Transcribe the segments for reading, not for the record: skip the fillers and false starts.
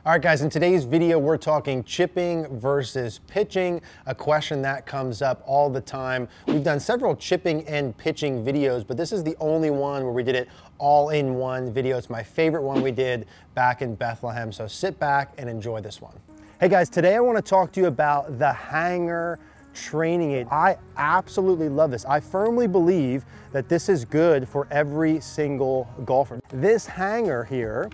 All right, guys, in today's video, we're talking chipping versus pitching, a question that comes up all the time. We've done several chipping and pitching videos, but this is the only one where we did it all in one video. It's my favorite one we did back in Bethlehem, so sit back and enjoy this one. Hey guys, today I want to talk to you about the hanger training aid. I absolutely love this. I firmly believe that this is good for every single golfer. This hanger here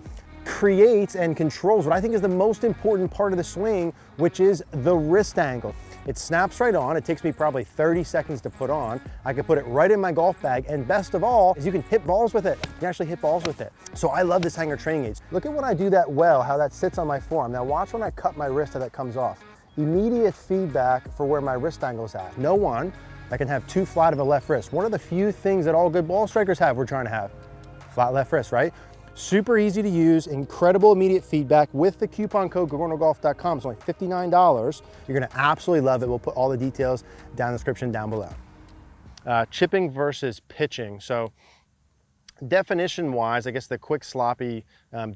creates and controls what I think is the most important part of the swing, which is the wrist angle. It snaps right on. It takes me probably 30 seconds to put on. I can put it right in my golf bag, and best of all is you can hit balls with it. You can actually hit balls with it. So I love this hanger training aids. Look at when I do that well, how that sits on my forearm. Now watch when I cut my wrist, how that comes off. Immediate feedback for where my wrist angle is at. No one that can have too flat of a left wrist. One of the few things that all good ball strikers have, we're trying to have. Flat left wrist, right? Super easy to use, incredible immediate feedback. With the coupon code GogornoGolf.com, it's only $59. You're gonna absolutely love it. We'll put all the details down in the description down below. Chipping versus pitching. So definition-wise, I guess the quick sloppy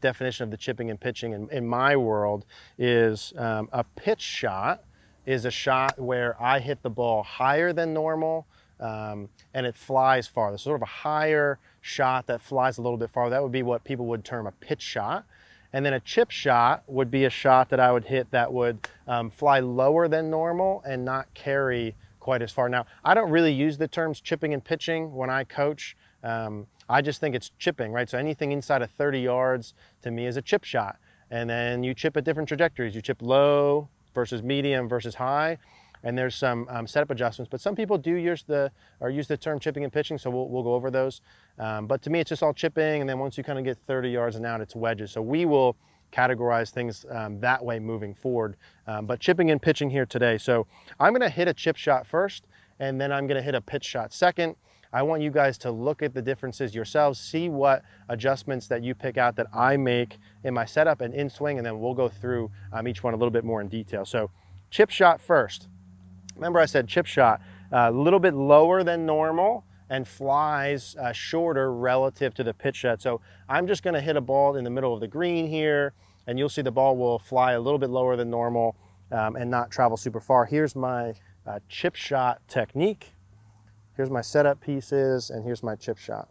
definition of the chipping and pitching in my world is a pitch shot is a shot where I hit the ball higher than normal and it flies farther. So sort of a higher shot that flies a little bit farther. That would be what people would term a pitch shot. And then a chip shot would be a shot that I would hit that would fly lower than normal and not carry quite as far. Now, I don't really use the terms chipping and pitching when I coach. I just think it's chipping, right? So anything inside of 30 yards to me is a chip shot. And then you chip at different trajectories. You chip low versus medium versus high. And there's some setup adjustments, but some people do use the term chipping and pitching, so we'll go over those. But to me, it's just all chipping, and then once you kind of get 30 yards and out, it's wedges. So we will categorize things that way moving forward. But chipping and pitching here today. So I'm gonna hit a chip shot first, and then I'm gonna hit a pitch shot second. I want you guys to look at the differences yourselves, see what adjustments that you pick out that I make in my setup and in swing, and then we'll go through each one a little bit more in detail. So chip shot first. Remember I said chip shot, a little bit lower than normal and flies shorter relative to the pitch shot. So I'm just gonna hit a ball in the middle of the green here, and you'll see the ball will fly a little bit lower than normal and not travel super far. Here's my chip shot technique. Here's my setup pieces, and here's my chip shot.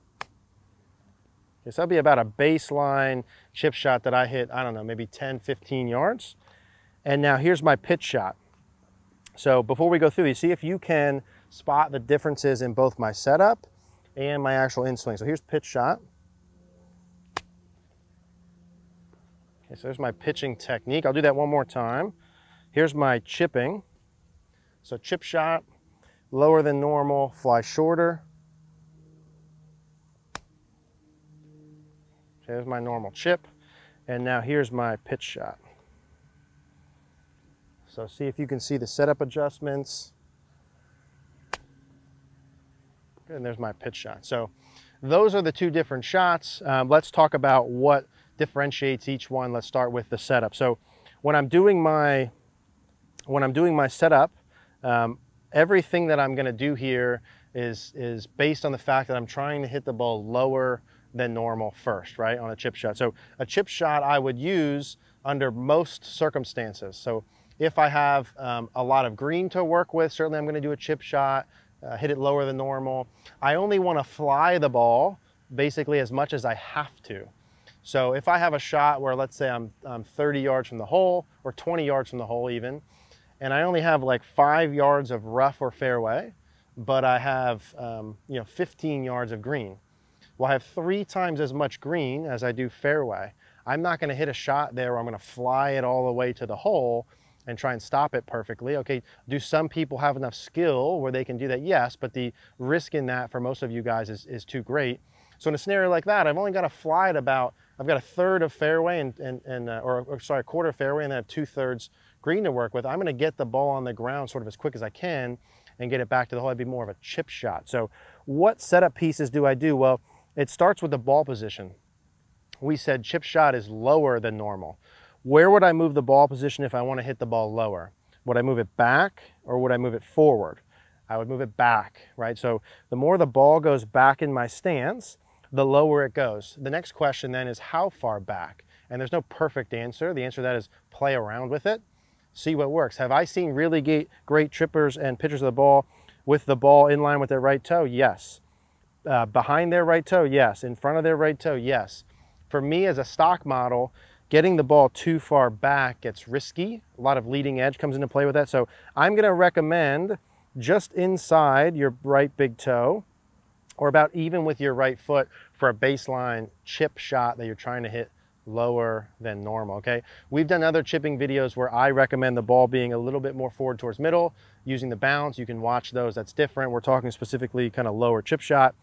Okay, so that'll be about a baseline chip shot that I hit, I don't know, maybe 10, 15 yards. And now here's my pitch shot. So before we go through these, see if you can spot the differences in both my setup and my actual in-swing. So here's pitch shot. Okay, so there's my pitching technique. I'll do that one more time. Here's my chipping. So chip shot, lower than normal, fly shorter. Okay, there's my normal chip. And now here's my pitch shot. So see if you can see the setup adjustments. Good, and there's my pitch shot. So those are the two different shots. Let's talk about what differentiates each one. Let's start with the setup. So when I'm doing my setup, everything that I'm gonna do here is based on the fact that I'm trying to hit the ball lower than normal first, right, on a chip shot. So a chip shot I would use under most circumstances. So if I have a lot of green to work with, certainly I'm gonna do a chip shot, hit it lower than normal. I only wanna fly the ball basically as much as I have to. So if I have a shot where, let's say I'm 30 yards from the hole, or 20 yards from the hole even, and I only have like 5 yards of rough or fairway, but I have 15 yards of green. Well, I have 3 times as much green as I do fairway. I'm not gonna hit a shot there where I'm gonna fly it all the way to the hole and try and stop it perfectly. Okay, do some people have enough skill where they can do that? Yes, but the risk in that for most of you guys is too great. So in a scenario like that, I've only got to fly it about, I've got a third of fairway a quarter of fairway, and then I have 2/3 green to work with. I'm gonna get the ball on the ground sort of as quick as I can and get it back to the hole. It'd be more of a chip shot. So what setup pieces do I do? Well, it starts with the ball position. We said chip shot is lower than normal. Where would I move the ball position if I want to hit the ball lower? Would I move it back or would I move it forward? I would move it back, right? So the more the ball goes back in my stance, the lower it goes. The next question then is how far back? And there's no perfect answer. The answer to that is play around with it, see what works. Have I seen really great trippers and pitchers of the ball with the ball in line with their right toe? Yes. Behind their right toe? Yes. In front of their right toe? Yes. For me as a stock model, getting the ball too far back gets risky. A lot of leading edge comes into play with that. So I'm going to recommend just inside your right big toe, or about even with your right foot for a baseline chip shot that you're trying to hit lower than normal, okay? We've done other chipping videos where I recommend the ball being a little bit more forward towards middle, using the bounce. You can watch those, that's different. We're talking specifically kind of lower chip shot.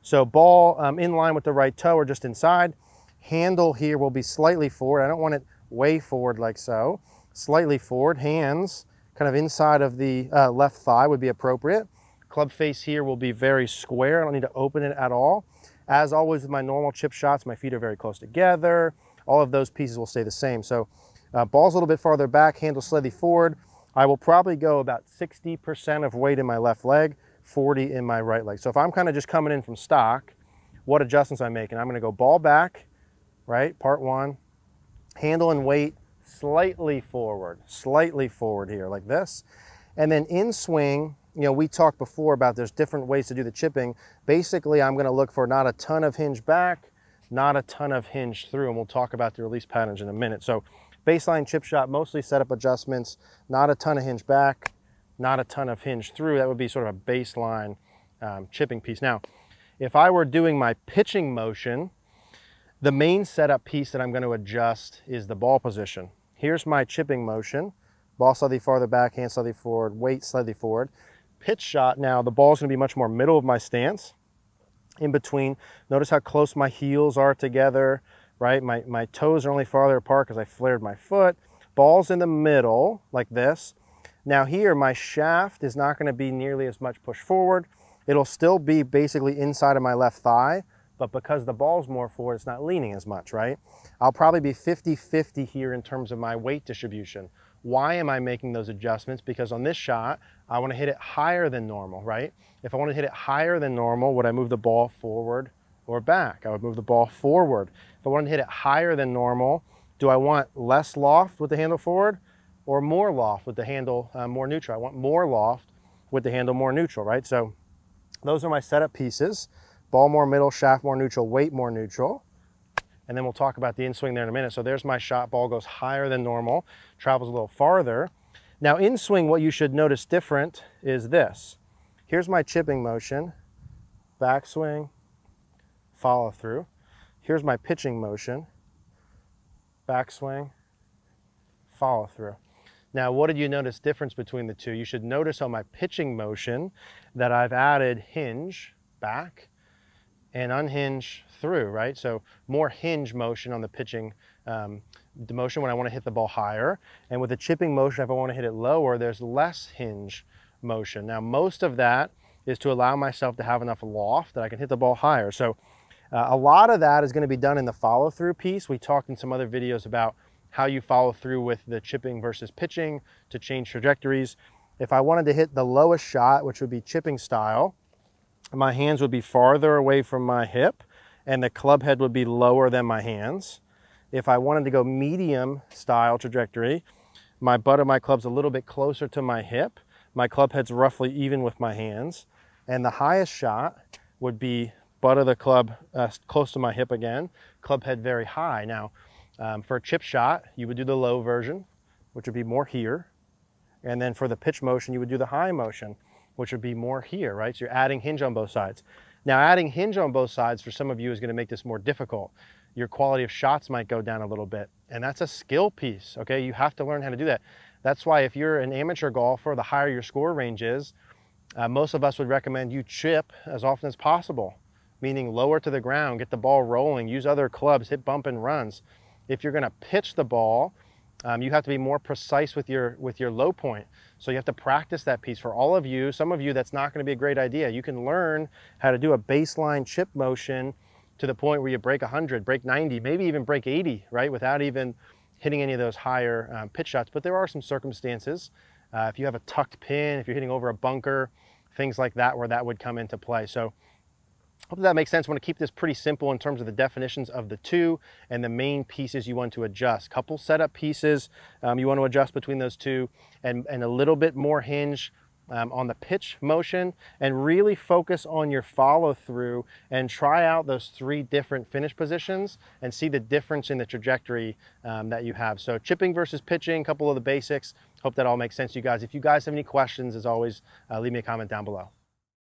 So ball in line with the right toe or just inside. Handle here will be slightly forward. I don't want it way forward like so. Slightly forward, hands kind of inside of the left thigh would be appropriate. Club face here will be very square. I don't need to open it at all. As always with my normal chip shots, my feet are very close together. All of those pieces will stay the same. So ball's a little bit farther back, handle slightly forward. I will probably go about 60% of weight in my left leg, 40 in my right leg. So if I'm kind of just coming in from stock, what adjustments I'm making? I'm gonna go ball back, right, part one, handle and weight slightly forward here like this. And then in swing, you know, we talked before about there's different ways to do the chipping. Basically, I'm gonna look for not a ton of hinge back, not a ton of hinge through, and we'll talk about the release patterns in a minute. So baseline chip shot, mostly setup adjustments, not a ton of hinge back, not a ton of hinge through. That would be sort of a baseline chipping piece. Now, if I were doing my pitching motion, the main setup piece that I'm going to adjust is the ball position. Here's my chipping motion. Ball slightly farther back, hand slightly forward, weight slightly forward. Pitch shot, now the ball is going to be much more middle of my stance, in between. Notice how close my heels are together, right? My toes are only farther apart because I flared my foot. Ball's in the middle, like this. Now here, my shaft is not going to be nearly as much pushed forward. It'll still be basically inside of my left thigh, but because the ball's more forward, it's not leaning as much, right? I'll probably be 50-50 here in terms of my weight distribution. Why am I making those adjustments? Because on this shot, I want to hit it higher than normal, right? If I want to hit it higher than normal, would I move the ball forward or back? I would move the ball forward. If I want to hit it higher than normal, do I want less loft with the handle forward or more loft with the handle more neutral? I want more loft with the handle more neutral, right? So those are my setup pieces. Ball more middle, shaft more neutral, weight more neutral. And then we'll talk about the in-swing there in a minute. So there's my shot. Ball goes higher than normal, travels a little farther. Now in swing, what you should notice different is this. Here's my chipping motion, backswing, follow through. Here's my pitching motion, backswing, follow through. Now, what did you notice difference between the two? You should notice on my pitching motion that I've added hinge back and unhinge through, right? So more hinge motion on the pitching the motion when I want to hit the ball higher. And with the chipping motion, if I want to hit it lower, there's less hinge motion. Now, most of that is to allow myself to have enough loft that I can hit the ball higher. So a lot of that is going to be done in the follow through piece. We talked in some other videos about how you follow through with the chipping versus pitching to change trajectories. If I wanted to hit the lowest shot, which would be chipping style, my hands would be farther away from my hip and the club head would be lower than my hands. If I wanted to go medium style trajectory, my butt of my club's a little bit closer to my hip. My club head's roughly even with my hands. And the highest shot would be butt of the club close to my hip again, club head very high. Now, for a chip shot, you would do the low version, which would be more here. And then for the pitch motion, you would do the high motion, which would be more here, right? So you're adding hinge on both sides. Now, adding hinge on both sides for some of you is going to make this more difficult. Your quality of shots might go down a little bit, and that's a skill piece, okay? You have to learn how to do that. That's why if you're an amateur golfer, the higher your score range is, most of us would recommend you chip as often as possible, meaning lower to the ground, get the ball rolling, use other clubs, hit bump and runs. If you're going to pitch the ball, you have to be more precise with your low point. So you have to practice that piece. For all of you, some of you, that's not going to be a great idea. You can learn how to do a baseline chip motion to the point where you break 100, break 90, maybe even break 80, right? Without even hitting any of those higher pitch shots. But there are some circumstances. If you have a tucked pin, if you're hitting over a bunker, things like that, where that would come into play. So Hope that makes sense. I want to keep this pretty simple in terms of the definitions of the two and the main pieces you want to adjust. Couple setup pieces you want to adjust between those two, and a little bit more hinge on the pitch motion, and really focus on your follow through and try out those 3 different finish positions and see the difference in the trajectory that you have. So chipping versus pitching, a couple of the basics. Hope that all makes sense to you guys. If you guys have any questions, as always, leave me a comment down below.